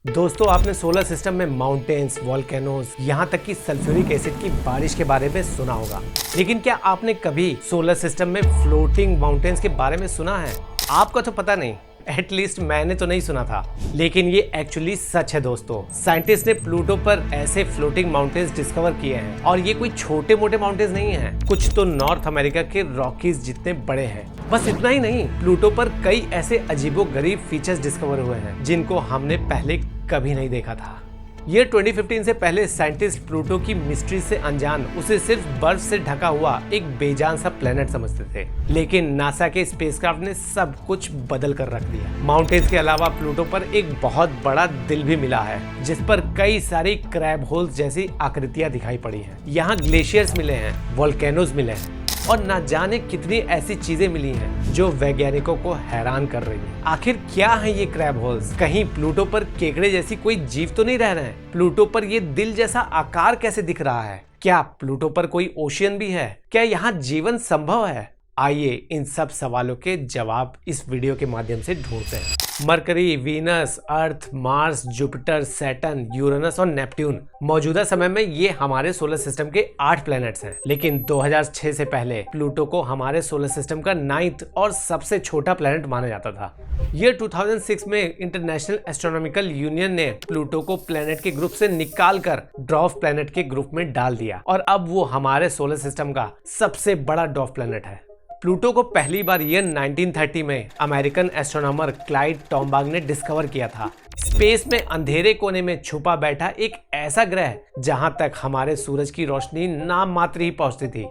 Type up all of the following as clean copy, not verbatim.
दोस्तों, आपने solar system में माउंटेन्स, वोल्केनोज, यहाँ तक कि सल्फ्यूरिक एसिड की बारिश के बारे में सुना होगा। लेकिन क्या आपने कभी सोलर सिस्टम में फ्लोटिंग माउंटेन्स के बारे में सुना है? आपको तो पता नहीं, एटलीस्ट मैंने तो नहीं सुना था। लेकिन ये एक्चुअली सच है दोस्तों। साइंटिस्ट ने प्लूटो पर ऐसे फ्लोटिंग माउंटेन्स डिस्कवर किए हैं और ये कोई छोटे मोटे माउंटेन्स नहीं हैं। कुछ तो नॉर्थ अमेरिका के रॉकीज जितने बड़े हैं। बस इतना ही नहीं, प्लूटो पर कई ऐसे अजीबोगरीब फीचर्स डिस्कवर हुए हैं जिनको हमने पहले कभी नहीं देखा था। ईयर 2015 से पहले साइंटिस्ट प्लूटो की मिस्ट्री से अनजान उसे सिर्फ बर्फ से ढका हुआ एक बेजान सा प्लेनेट समझते थे। लेकिन नासा के स्पेसक्राफ्ट ने सब कुछ बदल कर रख दिया। माउंटेन्स के अलावा प्लूटो पर एक बहुत बड़ा दिल भी मिला है जिस पर कई सारी क्रैब होल्स जैसी आकृतियां दिखाई पड़ी हैं। यहाँ ग्लेशियर्स मिले हैं, वोल्केनोज मिले हैं और ना जाने कितनी ऐसी चीजें मिली हैं जो वैज्ञानिकों को हैरान कर रही हैं। आखिर क्या है ये क्रैब होल्स? कहीं प्लूटो पर केकड़े जैसी कोई जीव तो नहीं रह रहे हैं? प्लूटो पर ये दिल जैसा आकार कैसे दिख रहा है? क्या प्लूटो पर कोई ओशियन भी है? क्या यहाँ जीवन संभव है? आइए इन सब सवालों के जवाब इस वीडियो के माध्यम से ढूंढते हैं। मरकरी, वीनस, अर्थ, मार्स, जुपिटर, सैटर्न, यूरेनस और नेपट्यून मौजूदा समय में ये हमारे सोलर सिस्टम के 8 प्लैनेट्स हैं। लेकिन 2006 से पहले प्लूटो को हमारे सोलर सिस्टम का 9th और सबसे छोटा प्लैनेट माना जाता था। ईयर 2006 में इंटरनेशनल एस्ट्रोनॉमिकल यूनियन ने प्लूटो को प्लैनेट के ग्रुप से निकालकर ड्वार्फ प्लैनेट के ग्रुप में डाल दिया और अब वो हमारे सोलर सिस्टम का सबसे बड़ा ड्वार्फ प्लैनेट है। प्लूटो को पहली बार ईयर 1930 में अमेरिकन एस्ट्रोनॉमर क्लाइड टॉम्बाग ने डिस्कवर किया था। स्पेस में अंधेरे कोने में छुपा बैठा एक ऐसा ग्रह जहां तक हमारे सूरज की रोशनी नाम मात्र ही पहुंचती थी।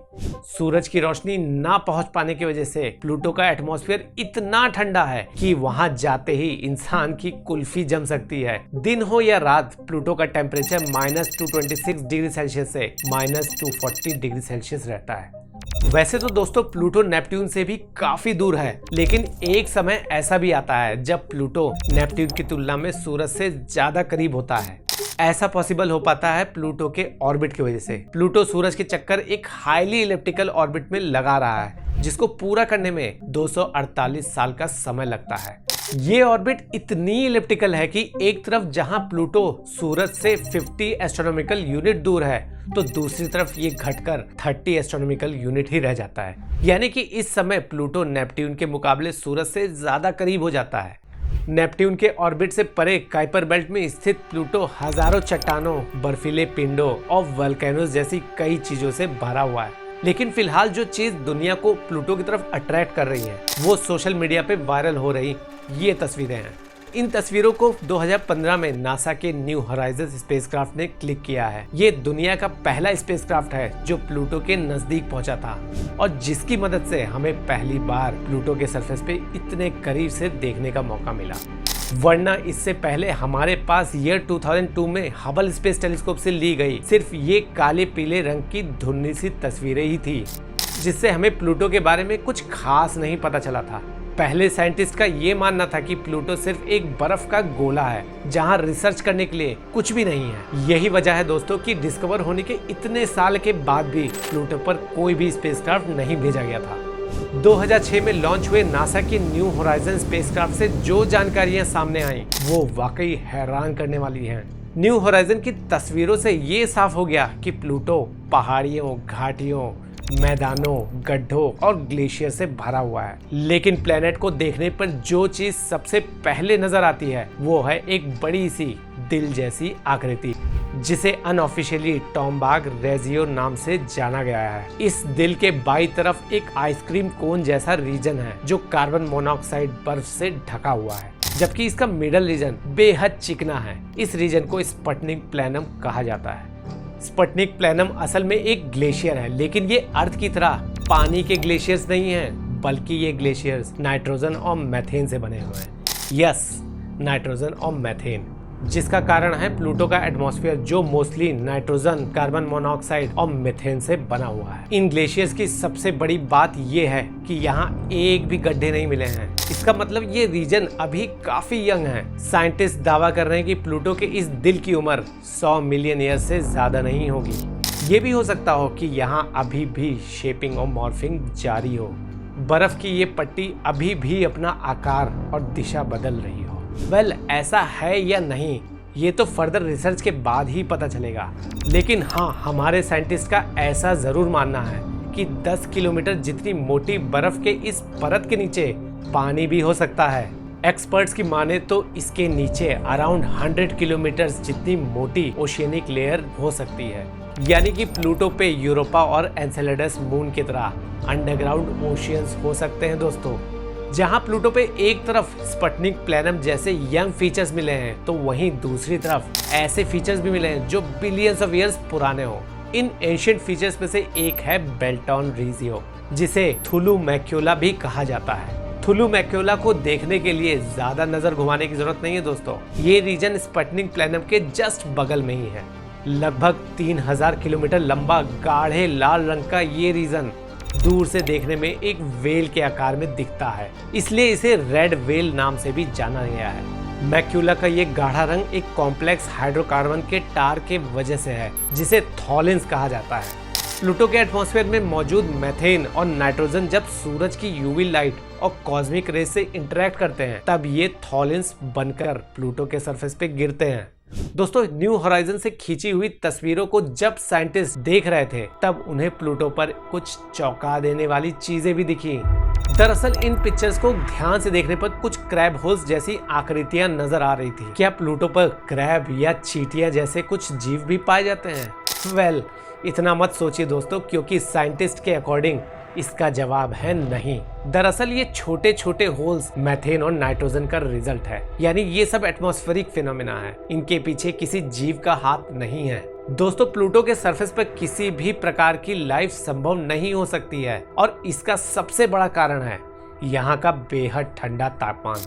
सूरज की रोशनी ना पहुंच पाने की वजह से प्लूटो का एटमॉस्फेयर इतना ठंडा है कि वहां जाते ही इंसान की कुल्फी जम सकती है। दिन हो या रात, प्लूटो का टेम्परेचर -226 डिग्री सेल्सियस से -240 डिग्री सेल्सियस रहता है। वैसे तो दोस्तों प्लूटो नेपट्यून से भी काफी दूर है, लेकिन एक समय ऐसा भी आता है जब प्लूटो नेपट्यून की तुलना में सूरज से ज्यादा करीब होता है। ऐसा पॉसिबल हो पाता है प्लूटो के ऑर्बिट की वजह से। प्लूटो सूरज के चक्कर एक हाईली इलिप्टिकल ऑर्बिट में लगा रहा है जिसको पूरा करने में 248 साल का समय लगता है। ये ऑर्बिट इतनी इलिप्टिकल है कि एक तरफ जहां प्लूटो सूरज से 50 एस्ट्रोनॉमिकल यूनिट दूर है तो दूसरी तरफ ये घटकर 30 एस्ट्रोनॉमिकल यूनिट ही रह जाता है। यानी कि इस समय प्लूटो नेपट्यून के मुकाबले सूरज से ज्यादा करीब हो जाता है। नेपट्यून के ऑर्बिट से परे काइपर बेल्ट में स्थित प्लूटो हजारों चट्टानों, बर्फीले पिंडों और वोल्केनोज जैसी कई चीजों से भरा हुआ है। लेकिन फिलहाल जो चीज दुनिया को प्लूटो की तरफ अट्रैक्ट कर रही है वो सोशल मीडिया पे वायरल हो रही ये तस्वीरें हैं। इन तस्वीरों को 2015 में नासा के न्यू होराइजन स्पेसक्राफ्ट ने क्लिक किया है। ये दुनिया का पहला स्पेसक्राफ्ट है जो प्लूटो के नजदीक पहुंचा था और जिसकी मदद से हमें पहली बार प्लूटो के सरफेस पे इतने करीब से देखने का मौका मिला। वरना इससे पहले हमारे पास ईयर 2002 में हबल स्पेस टेलीस्कोप से ली गई सिर्फ ये काले पीले रंग की धुंधली सी तस्वीरें ही थी, जिससे हमें प्लूटो के बारे में कुछ खास नहीं पता चला था। पहले साइंटिस्ट का ये मानना था कि प्लूटो सिर्फ एक बर्फ का गोला है जहां रिसर्च करने के लिए कुछ भी नहीं है। यही वजह है दोस्तों कि डिस्कवर होने के इतने साल के बाद भी प्लूटो पर कोई भी स्पेसक्राफ्ट नहीं भेजा गया था। 2006 में लॉन्च हुए नासा के न्यू होराइजन स्पेसक्राफ्ट से जो जानकारियां सामने आई वो वाकई हैरान करने वाली हैं। न्यू होराइजन की तस्वीरों से ये साफ हो गया कि प्लूटो पहाड़ियों, घाटियों, मैदानों, गड्ढों और ग्लेशियर से भरा हुआ है। लेकिन प्लेनेट को देखने पर जो चीज सबसे पहले नजर आती है वो है एक बड़ी सी दिल जैसी आकृति जिसे अनऑफिशियली टॉम्बाग रेजियो नाम से जाना गया है। इस दिल के बाईं तरफ एक आइसक्रीम कोन जैसा रीजन है जो कार्बन मोनोऑक्साइड बर्फ से ढका हुआ है, जबकि इसका मिडल रीजन बेहद चिकना है। इस रीजन को स्पटनिक प्लैनम कहा जाता है। स्पटनिक प्लैनम असल में एक ग्लेशियर है, लेकिन ये अर्थ की तरह पानी के ग्लेशियर्स नहीं हैं, बल्कि ये ग्लेशियर्स नाइट्रोजन और मीथेन से बने हुए हैं। यस, नाइट्रोजन और मीथेन, जिसका कारण है प्लूटो का एटमॉस्फेयर जो मोस्टली नाइट्रोजन, कार्बन मोनोऑक्साइड और मीथेन से बना हुआ है। इन ग्लेशियर्स की सबसे बड़ी बात ये है कि यहाँ एक भी गड्ढे नहीं मिले हैं। इसका मतलब ये रीजन अभी काफी यंग है। साइंटिस्ट दावा कर रहे हैं कि प्लूटो के इस दिल की उम्र 100 मिलियन ईयर से ज्यादा नहीं होगी। ये भी हो सकता हो कि यहाँ अभी भी शेपिंग और मॉर्फिंग जारी हो। बर्फ की ये पट्टी अभी भी अपना आकार और दिशा बदल रही हो। वेल, ऐसा है या नहीं ये तो फर्दर रिसर्च के बाद ही पता चलेगा। लेकिन हाँ, हमारे साइंटिस्ट का ऐसा जरूर मानना है कि 10 किलोमीटर जितनी मोटी बर्फ के इस परत के नीचे पानी भी हो सकता है। एक्सपर्ट्स की माने तो इसके नीचे अराउंड 100 किलोमीटर जितनी मोटी ओशियनिक लेयर हो सकती है। यानी कि प्लूटो पे यूरोपा और एनसेलेडस मून की तरह अंडरग्राउंड ओशियंस हो सकते हैं दोस्तों। जहां प्लूटो पे एक तरफ स्पुतनिक प्लैनम जैसे यंग फीचर्स मिले हैं, तो वहीं दूसरी तरफ ऐसे फीचर्स भी मिले हैं जो बिलियंस ऑफ ईयर्स पुराने हो। इन एंशिएंट फीचर्स में से एक है बेल्टॉन रीजियो, जिसे थुलु मैक्यूला भी कहा जाता है। थुलु मैक्यूला को देखने के लिए ज्यादा नजर घुमाने की जरूरत नहीं है दोस्तों। ये रीजन स्पुतनिक प्लैनम के जस्ट बगल में ही है। लगभग 3000 किलोमीटर लंबा गाढ़े लाल रंग का ये रीजन दूर से देखने में एक वेल के आकार में दिखता है, इसलिए इसे रेड वेल नाम से भी जाना गया है। मैक्यूला का ये गाढ़ा रंग एक कॉम्प्लेक्स हाइड्रोकार्बन के टार के वजह से है, जिसे थॉलिन्स कहा जाता है। प्लूटो के एटमॉस्फेयर में मौजूद मीथेन और नाइट्रोजन जब सूरज की यूवी लाइट और कॉस्मिक रेज से इंटरेक्ट करते हैं, तब ये थॉलिन्स बनकर प्लूटो के सरफेस पे गिरते हैं। दोस्तों, न्यू होराइजन से खींची हुई तस्वीरों को जब साइंटिस्ट देख रहे थे, तब उन्हें प्लूटो पर कुछ चौंका देने वाली चीजें भी दिखी। दरअसल इन पिक्चर्स को ध्यान से देखने पर कुछ क्रैब होल्स जैसी आकृतियां नजर आ रही थी। क्या प्लूटो पर क्रैब या चींटियां जैसे कुछ जीव भी पाए जाते हैं? वेल, इतना मत सोचिए दोस्तों, क्योंकि साइंटिस्ट के अकॉर्डिंग इसका जवाब है नहीं। दरअसल ये छोटे छोटे होल्स मीथेन और नाइट्रोजन का रिजल्ट है, यानी ये सब एटमॉस्फेरिक फिनोमेना है। इनके पीछे किसी जीव का हाथ नहीं है। दोस्तों, प्लूटो के सरफेस पर किसी भी प्रकार की लाइफ संभव नहीं हो सकती है, और इसका सबसे बड़ा कारण है यहाँ का बेहद ठंडा तापमान।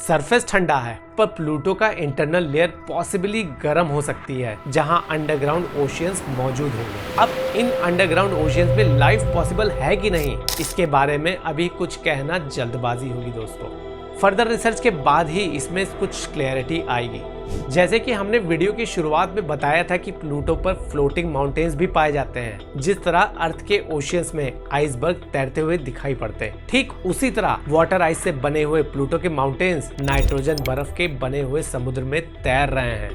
सरफेस ठंडा है, पर प्लूटो का इंटरनल लेयर पॉसिबली गर्म हो सकती है, जहां अंडरग्राउंड ओशियंस मौजूद होंगे। अब इन अंडरग्राउंड ओशियंस में लाइफ पॉसिबल है कि नहीं, इसके बारे में अभी कुछ कहना जल्दबाजी होगी दोस्तों। फर्दर रिसर्च के बाद ही इसमें कुछ क्लैरिटी आएगी। जैसे कि हमने वीडियो की शुरुआत में बताया था कि प्लूटो पर फ्लोटिंग माउंटेन्स भी पाए जाते हैं। जिस तरह अर्थ के ओशियंस में आइसबर्ग तैरते हुए दिखाई पड़ते हैं, ठीक उसी तरह वाटर आइस से बने हुए प्लूटो के माउंटेन्स नाइट्रोजन बर्फ के बने हुए समुद्र में तैर रहे हैं।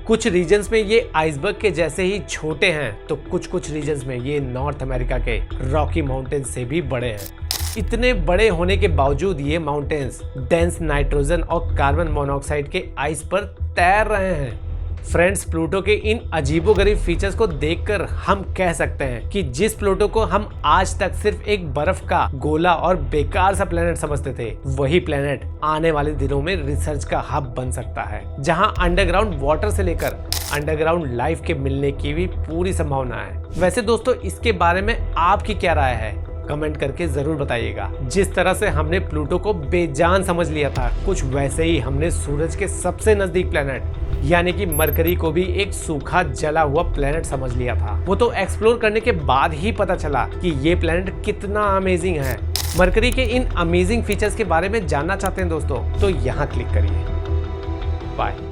कुछ रीजन्स में ये आइसबर्ग के जैसे ही छोटे हैं, तो कुछ रीजन्स में ये नॉर्थ अमेरिका के रॉकी माउंटेन से भी बड़े हैं। इतने बड़े होने के बावजूद ये माउंटेन्स डेंस नाइट्रोजन और कार्बन मोनोऑक्साइड के आइस पर तैर रहे हैं। फ्रेंड्स, प्लूटो के इन अजीबोगरीब फीचर्स को देखकर हम कह सकते हैं कि जिस प्लूटो को हम आज तक सिर्फ एक बर्फ का गोला और बेकार सा प्लेनेट समझते थे, वही प्लेनेट आने वाले दिनों में रिसर्च का हब बन सकता है, जहां अंडरग्राउंड वाटर से लेकर अंडरग्राउंड लाइफ के मिलने की भी पूरी संभावना है। वैसे दोस्तों, इसके बारे में आपकी क्या राय है? कमेंट करके जरूर बताइएगा। जिस तरह से हमने प्लूटो को बेजान समझ लिया था, कुछ वैसे ही हमने सूरज के सबसे नजदीक प्लेनेट यानी कि मरकरी को भी एक सूखा जला हुआ प्लेनेट समझ लिया था। वो तो एक्सप्लोर करने के बाद ही पता चला कि ये प्लेनेट कितना अमेजिंग है। मरकरी के इन अमेजिंग फीचर्स के बारे में जानना चाहते हैं दोस्तों, तो यहाँ क्लिक करिए। बाय।